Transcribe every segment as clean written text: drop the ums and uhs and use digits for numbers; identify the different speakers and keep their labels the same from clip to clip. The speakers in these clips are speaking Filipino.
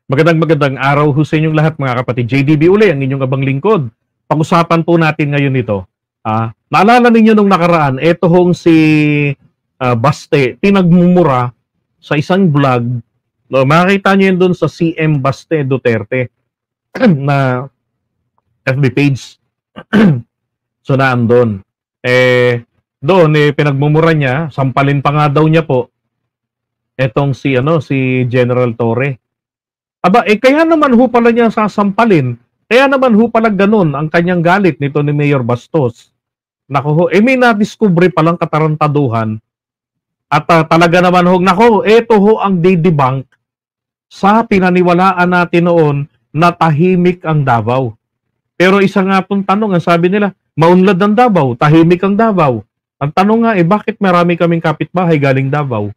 Speaker 1: Magandang araw ho sa inyong lahat mga kapatid. JDB uli, ang inyong abang lingkod. Pag-usapan po natin ngayon ito. Naalala ninyo nung nakaraan, eto hong si Baste, pinagmumura sa isang vlog. No, makikita niyo yun doon sa CM Baste Duterte na FB page. So naandun. Doon, pinagmumura niya, sampalin pa nga daw niya po etong si General Torre. Aba, kaya naman ho pala niya sasampalin. Kaya naman ho pala ganun ang kanyang galit nito ni Mayor Bastos. Nako ho, may na-discover palang katarantaduhan. At talaga naman ho, nako, eto ho ang debunk sa pinaniwalaan natin noon na tahimik ang Davao. Pero isa nga pong tanong, ang sabi nila, maunlad ang Davao, tahimik ang Davao. Ang tanong nga, bakit marami kaming kapitbahay galing Davao?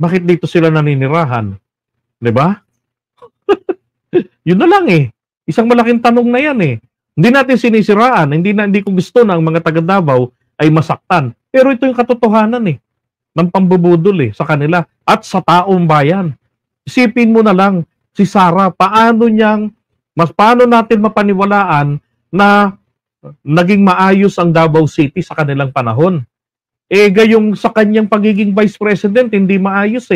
Speaker 1: Bakit dito sila naninirahan? 'Di ba? Yun na lang Isang malaking tanong na yan Hindi natin sinisiraan, hindi ko gusto na ang mga taga Davao ay masaktan. Pero ito yung katotohanan ng pambubudol sa kanila at sa taong bayan. Isipin mo na lang si Sara, paano natin mapaniwalaan na naging maayos ang Davao City sa kanilang panahon. Gayong sa kanyang pagiging Vice President, hindi maayos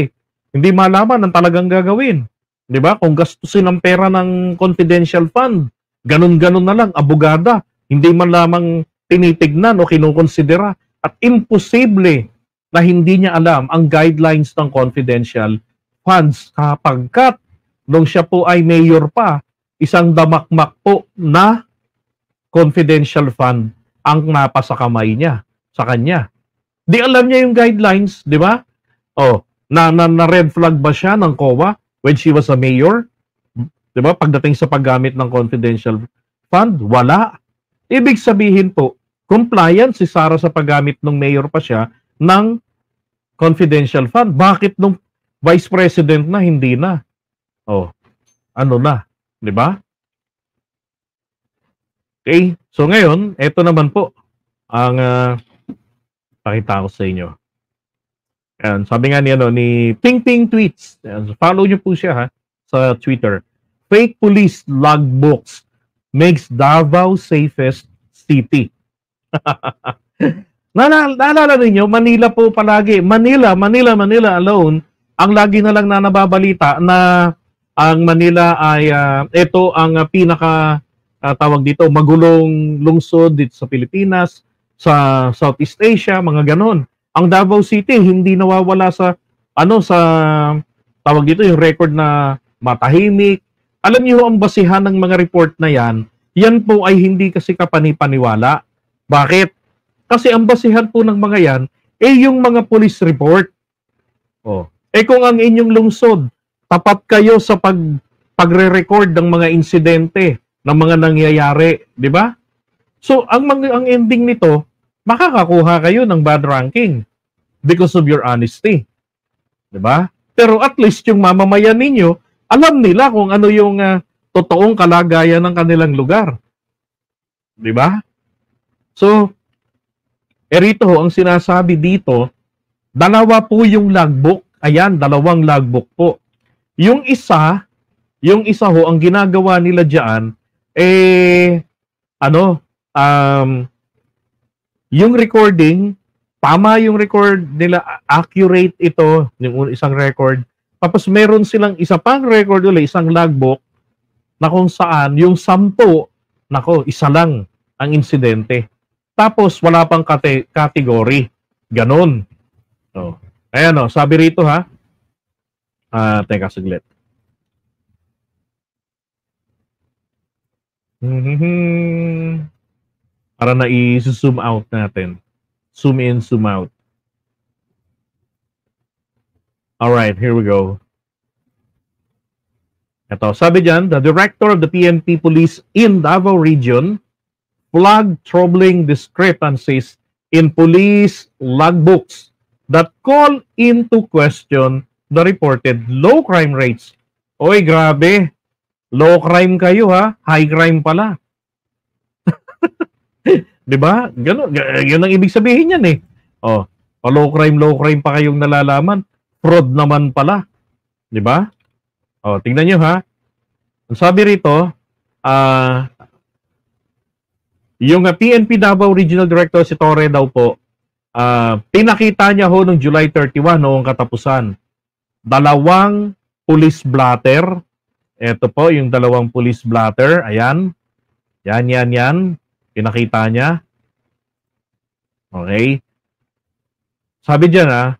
Speaker 1: Hindi malaman ang talagang gagawin. 'Di ba? Kung gastusin ang pera ng confidential fund, ganun-ganun na lang, abogada, hindi man lamang tinitignan o kinukonsidera at imposible na hindi niya alam ang guidelines ng confidential funds kapagkat nung siya po ay mayor pa, isang damakmak po na confidential fund ang napasa kamay niya sa kanya. Di alam niya yung guidelines, 'di ba? Na red flag ba siya ng COA when she was a mayor? Diba? Pagdating sa paggamit ng confidential fund, wala. Ibig sabihin po, compliant si Sara sa paggamit ng mayor pa siya ng confidential fund. Bakit nung vice president na hindi na? Ano na? Diba? Okay, so ngayon, eto naman po ang pakita ko sa inyo. Ayan, sabi nga ni Ping Ping Tweets. Ayan, follow nyo po siya sa Twitter. Fake police logbooks makes Davao safest city. Naalala ninyo, Manila po palagi. Manila alone. Ang lagi na lang na nababalita na ang Manila ay ito ang pinaka tawag dito, magulong lungsod dito sa Pilipinas, sa Southeast Asia, mga ganon. Ang Davao City hindi nawawala sa tawag dito yung record na matahimik. Alam niyo ang basihan ng mga report na yan po ay hindi kasi kapani-paniwala. Bakit? Kasi ang basihan po ng mga yan yung mga police report. Kung ang inyong lungsod tapat kayo sa pagre-record ng mga insidente ng mga nangyayari, di ba? So ang ending nito, makakakuha kayo ng bad ranking because of your honesty. 'Di ba? Pero at least yung mamamayan ninyo, alam nila kung ano yung totoong kalagayan ng kanilang lugar. 'Di ba? So, rito ang sinasabi dito, dalawa po yung logbook. Ayan, dalawang logbook po. Yung isa ho, ang ginagawa nila diyan yung recording, tama yung record nila, accurate ito, yung isang record. Tapos meron silang isa pang record ulit, isang logbook, na kung saan yung 10, isa lang ang insidente. Tapos wala pang category. Ganon. Ayan sabi rito teka saglit. Para na i-zoom out natin. Zoom in, zoom out. Alright, here we go. Ito, sabi dyan, the director of the PNP Police in Davao Region flagged troubling discrepancies in police logbooks that call into question the reported low crime rates. Oy, grabe. Low crime kayo high crime pala. 'Di ba? Ganun, yun ang ibig sabihin niyan low crime pa kayong nalalaman. Fraud naman pala. 'Di ba? Tingnan niyo Ang sabi rito, yung PNP Davao Regional Director si Torre daw po, pinakita niya ho noong July 31 noong katapusan. Dalawang police blotter. Ito po yung dalawang police blotter. Ayan. Yan. Pinakita niya. Okay. Sabi diyan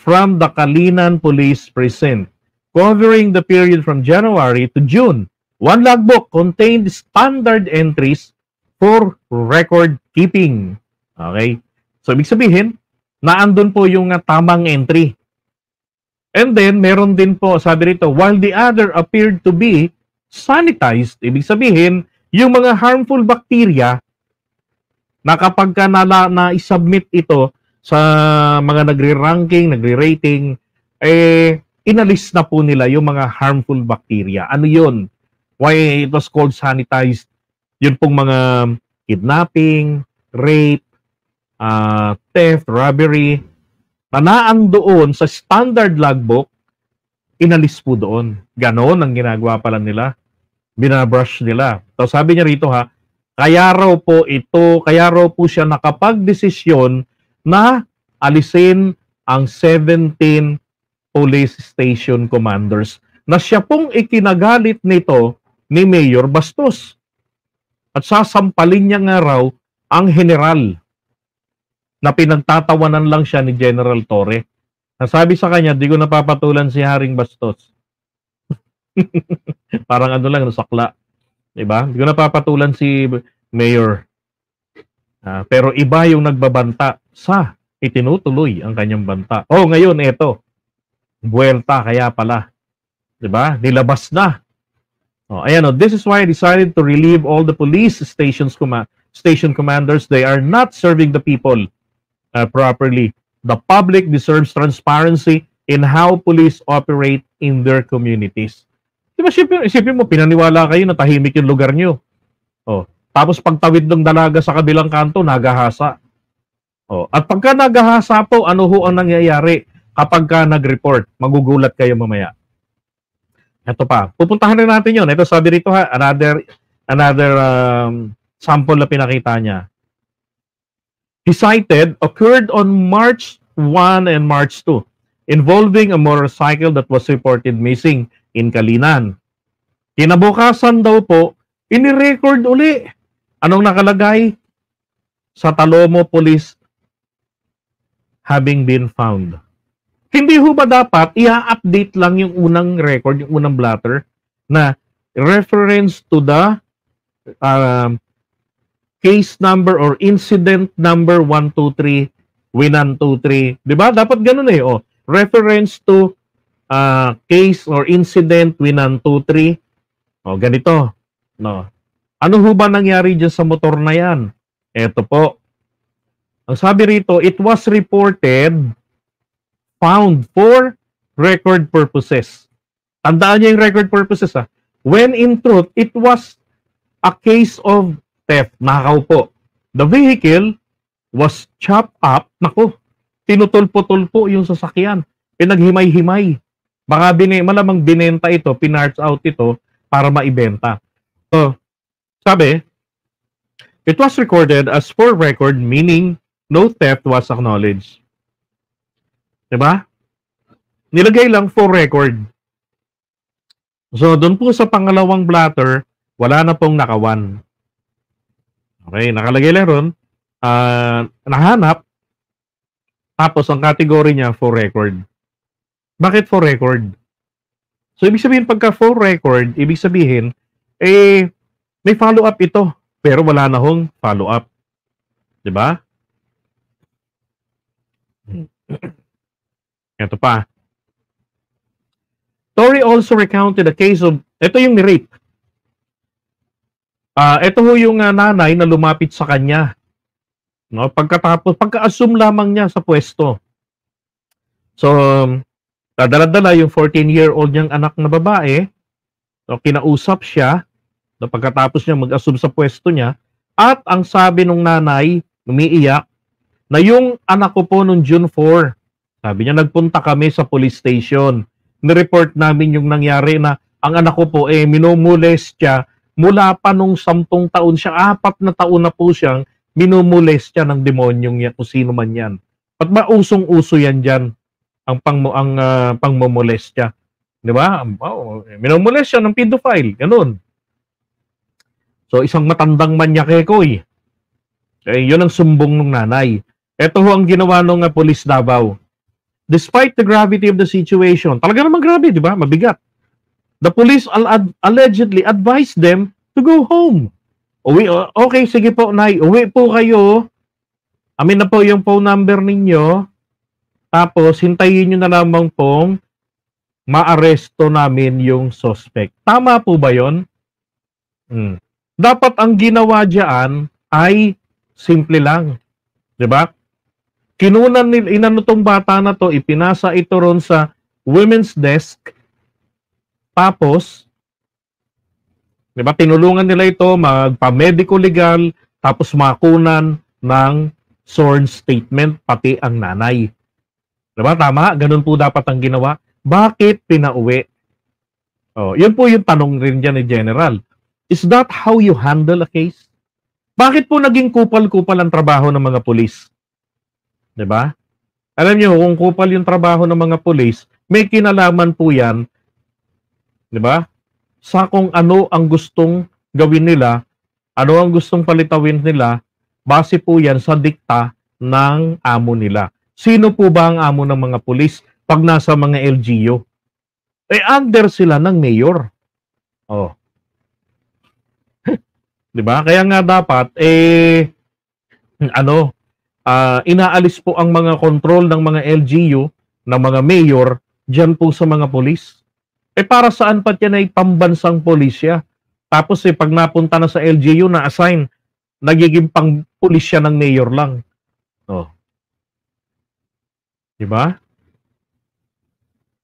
Speaker 1: from the Kalinan Police Precinct, covering the period from January to June. One logbook contained standard entries for record keeping. Okay? So, ibig sabihin, naandun po yung tamang entry. And then, meron din po, sabi rito, while the other appeared to be sanitized, ibig sabihin, yung mga harmful bacteria, na kapag ka na-submit ito sa mga nagre-ranking, nagre-rating, inalis na po nila yung mga harmful bacteria. Ano yun? Why it was called sanitized? Yun pong mga kidnapping, rape, theft, robbery, nanaan doon sa standard logbook, inalis po doon. Ganon ang ginagawa pala nila. Binabrush nila. So sabi niya rito kaya raw po siya nakapag-desisyon na alisin ang 17 police station commanders na siya pong ikinagalit nito ni Mayor Bastos. At sasampalin niya nga raw ang general na pinagtatawanan lang siya ni General Torre. Nasabi sa kanya, di ko napapatulan si Haring Bastos. Parang ano lang, sakla. Diba? Di ko napapatulan si Mayor. Pero iba yung nagbabanta sa itinutuloy ang kanyang banta. Ngayon, eto. Buwelta, kaya pala. Diba? Nilabas na. Ayan, this is why I decided to relieve all the police station commanders. They are not serving the people properly. The public deserves transparency in how police operate in their communities. Diba, isipin mo, pinaniwala kayo na tahimik yung lugar nyo. Tapos pagtawid ng dalaga sa kabilang kanto, nagahasa. At pagka nagahasa po, ano ho ang nangyayari kapag ka nag-report? Magugulat kayo mamaya. Ito pa, pupuntahan na natin yun. Ito sabi rito another sample na pinakita niya. He cited occurred on March 1 and March 2 involving a motorcycle that was reported missing in Kalinan. Kinabukasan daw po, ini-record uli. Anong nakalagay? Sa Talomo Police having been found. Hindi ho ba dapat i-update lang yung unang record, yung unang blotter na reference to the case number or incident number 123 123. Diba? Dapat ganun reference to case or incident 123. Ganito. No. Ano ho ba nangyari dyan sa motor na yan? Eto po. Ang sabi rito, it was reported found for record purposes. Tandaan niyo yung record purposes When in truth, it was a case of theft. Nakaw po. The vehicle was chopped up. Naku, tinutulpo-tulpo yung sasakyan. Pinaghimay-himay. Baka malamang binenta ito, pinarts out ito para maibenta. So, sabi, it was recorded as for record, meaning no theft was acknowledged. Diba? Nilagay lang for record. So, doon po sa pangalawang blotter, wala na pong nakawan. Okay, nakalagay lang ron. Nahanap. Tapos, ang category niya, for record. Bakit for record? So, ibig sabihin, pagka for record, ibig sabihin, may follow-up ito. Pero wala na hong follow-up. Diba? Ito pa. Torre also recounted a case of, ito yung rape. Ito ho yung nanay na lumapit sa kanya. No? Pagka-assume lamang niya sa pwesto. So, dala-dala yung 14-year-old niyang anak na babae. So, kinausap siya. No, pagkatapos niya mag-assume sa pwesto niya. At ang sabi ng nanay, umiiyak, na yung anak ko po noong June 4, sabi niya, nagpunta kami sa police station. Nireport namin yung nangyari na ang anak ko po minumolestya mula pa nung 10 taon siya, 4 na taon na po siyang minumolestya ng demonyong yan, kung sino man yan. At ba usong-uso yan dyan, pangmomolestya. Di ba? Minumolestya ng pedophile, ganun. So, isang matandang manyakekoy. Yun ang sumbong ng nanay. Ito ho ang ginawa ng Police Davao. Despite the gravity of the situation, talaga naman grabe, di ba? Mabigat. The police allegedly advised them to go home. Okay, sige po, Nay. Uwi po kayo. Amin na po yung phone number ninyo. Tapos, hintayin nyo na lamang pong maaresto namin yung suspect. Tama po ba yun? Dapat ang ginawa dyan ay simple lang. Diba? Kinunan nila, inanutong bata na to, ipinasa ito ron sa women's desk. Tapos, diba, tinulungan nila ito magpa-medico legal, tapos makunan ng sworn statement, pati ang nanay. Diba? Tama? Ganun po dapat ang ginawa. Bakit pinauwi? Yun po yung tanong rin dyan ni General. Is that how you handle a case? Bakit po naging kupal-kupal ang trabaho ng mga pulis? Diba? Alam nyo, kung kupal yung trabaho ng mga pulis, may kinalaman po yan, diba? Sa kung ano ang gustong gawin nila, ano ang gustong palitawin nila, base po yan sa dikta ng amo nila. Sino po ba ang amo ng mga pulis pag nasa mga LGU? Under sila ng mayor. Diba? Kaya nga dapat, inaalis po ang mga control ng mga LGU, ng mga mayor, dyan po sa mga pulis. Para saan pa yan ay pambansang pulisya? Tapos pag napunta na sa LGU, na-assign, nagiging pang pulisya ng mayor lang. Diba?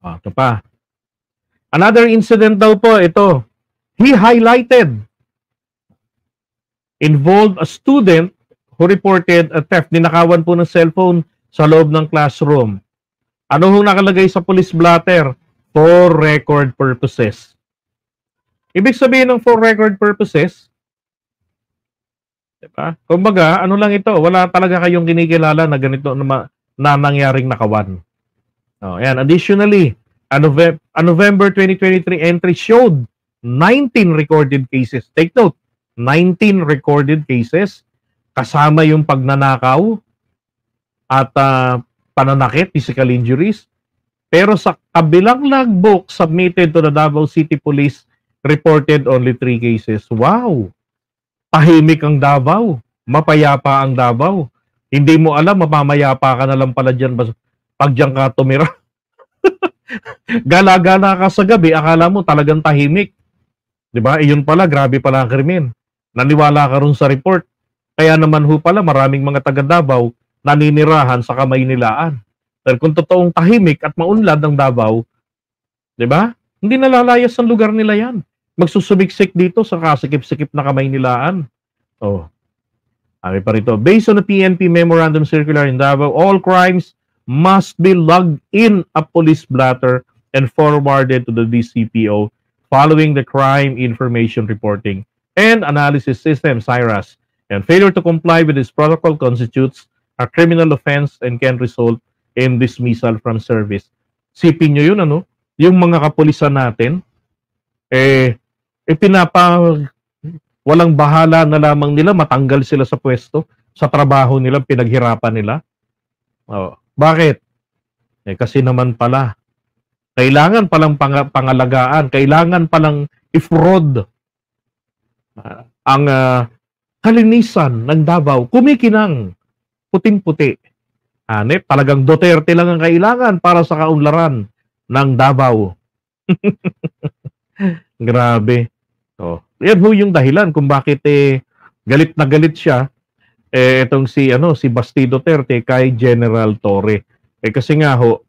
Speaker 1: Ito pa. Another incident daw po, ito. He highlighted involved a student who reported a theft. Ninakawan po ng cellphone sa loob ng classroom. Ano hong nakalagay sa police blotter? For record purposes. Ibig sabihin ng for record purposes, diba? Kumbaga, ano lang ito, wala talaga kayong kinikilala na ganito na nangyaring nakawan. Ayan. Additionally, a November 2023 entry showed 19 recorded cases. Take note, 19 recorded cases kasama yung pagnanakaw at pananakit, physical injuries. Pero sa kabilang logbook submitted to the Davao City Police reported only 3 cases. Wow! Tahimik ang Davao. Mapayapa ang Davao. Hindi mo alam, mapamayapa ka na lang pala dyan pag dyan ka tumira. Gala-gala ka sa gabi, akala mo talagang tahimik. Diba? Iyon pala, grabe pala ang krimen. Naniwala ka rin sa report. Kaya naman ho pala, maraming mga taga Davao naninirahan sa Kamaynilaan. Pero kung totoong tahimik at maunlad ang Davao, diba? Hindi nalalayas ang lugar nila yan. Magsusubiksik dito sa kasikip-sikip na Kamaynilaan. Sabi pa rito, based on the PNP Memorandum Circular in Davao, all crimes must be logged in a police blotter and forwarded to the DCPO following the Crime Information Reporting and Analysis System, CIRAS. And failure to comply with this protocol constitutes a criminal offense and can result in dismissal from service. Sipin nyo yun, yung mga kapulisan natin, walang bahala na lamang nila, matanggal sila sa pwesto, sa trabaho nila, pinaghirapan nila. Bakit? Kasi naman pala, kailangan palang pangalagaan, kailangan palang i-fraud ang kalinisan ng Davao, kumikinang, puting-puti. Talagang Duterte lang ang kailangan para sa kaunlaran ng Davao. Grabe. Yan ho yung dahilan kung bakit galit na galit siya itong si Basti Duterte kay General Torre. Kasi nga ho,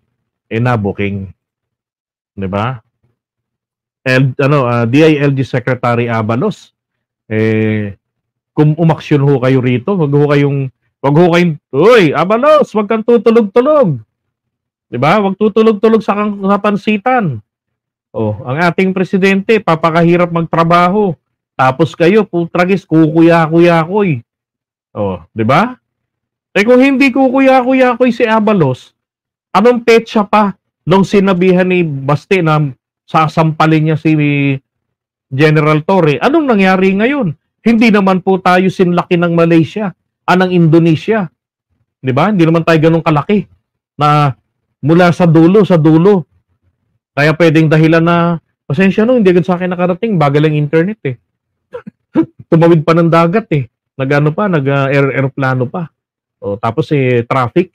Speaker 1: nabuking. 'Di ba? DILG Secretary Abalos, kung umaksyon ho kayo rito, wag ho kayong, uy, Abalos, wag kang tutulog-tulog. 'Di ba? Wag tutulog-tulog sa pansitan. Oh, ang ating presidente, papakahirap magtrabaho. Tapos kayo, putragis, kukuya-kuya-koy. Oh, di ba? Eh kung hindi kukuya-kuya-koy si Abalos, anong petsa pa nung sinabihan ni Baste na sasampalin niya si General Torre? Anong nangyari ngayon? Hindi naman po tayo sinlaki ng Malaysia, ng Indonesia. Di ba? Hindi naman tayo ganun kalaki na mula sa dulo. Kaya pwedeng dahilan na, pasensya no, hindi agad sa akin nakarating, bagal ang internet eh. Tumawid pa ng dagat eh. Nag-aeroplano pa. O, tapos traffic.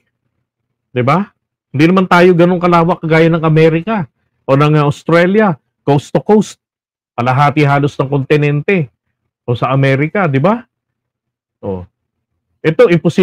Speaker 1: 'Di ba? Hindi naman tayo ganun kalawak kagaya ng Amerika o ng Australia, coast to coast. Kalahati halos ng kontinente. O sa Amerika, 'di ba? O. Ito imposible